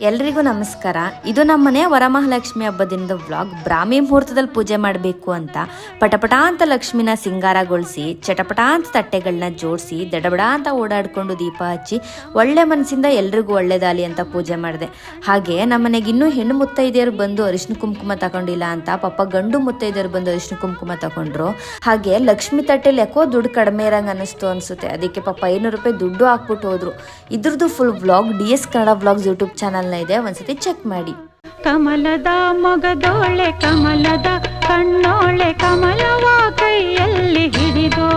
ಎಲ್ರಿಗೂ ನಮಸ್ಕಾರ. ಇದು ನಮ್ಮನೆ ವರಮಹಾಲಕ್ಷ್ಮಿ ಹಬ್ಬದಿಂದ ವ್ಲಾಗ್. ಬ್ರಾಹ್ಮಿ ಮುಹೂರ್ತದಲ್ಲಿ ಪೂಜೆ ಮಾಡಬೇಕು ಅಂತ ಪಟಪಟ ಅಂತ ಲಕ್ಷ್ಮಿನ ಸಿಂಗಾರಗೊಳಿಸಿ ಚಟಪಟ ಅಂತ ತಟ್ಟೆಗಳನ್ನ ಜೋಡಿಸಿ ದಡಬಡ ಅಂತ ಓಡಾಡ್ಕೊಂಡು ದೀಪ ಹಚ್ಚಿ ಒಳ್ಳೆ ಮನಸ್ಸಿಂದ ಎಲ್ರಿಗೂ ಒಳ್ಳೇದಾಲಿ ಅಂತ ಪೂಜೆ ಮಾಡಿದೆ. ಹಾಗೆ ನಮ್ಮನೆಗೆ ಇನ್ನೂ ಹೆಣ್ಣು ಮುತ್ತೈದೆಯರು ಬಂದು ಅರಿಶಿನ ಕುಂಕುಮ ತಗೊಂಡಿಲ್ಲ ಅಂತ ಪಾಪ ಗಂಡು ಮುತ್ತೈದೆಯರು ಬಂದು ಅರಿಶಿನ ಕುಂಕುಮ ತಗೊಂಡ್ರು. ಹಾಗೆ ಲಕ್ಷ್ಮಿ ತಟ್ಟೆಲಿ ಯಾಕೋ ದುಡ್ಡು ಕಡಿಮೆ ಇರಂಗೆ ಅನಿಸ್ತು. ಅದಕ್ಕೆ ಪಾಪ 500 ರೂಪಾಯಿ ದುಡ್ಡು ಹಾಕ್ಬಿಟ್ಟು ಹೋದ್ರು. ಇದ್ರದ್ದು full vlog DS Kannada vlogs YouTube channel ಇದೆ, ಒಂದ್ಸತಿ ಚೆಕ್ ಮಾಡಿ. ಕಮಲದ ಮೊಗದೋಳೆ ಕಮಲದ ಕಣ್ಣೋಳೆ ಕಮಲವ ಕೈಯಲ್ಲಿ ಹಿಡಿದೋ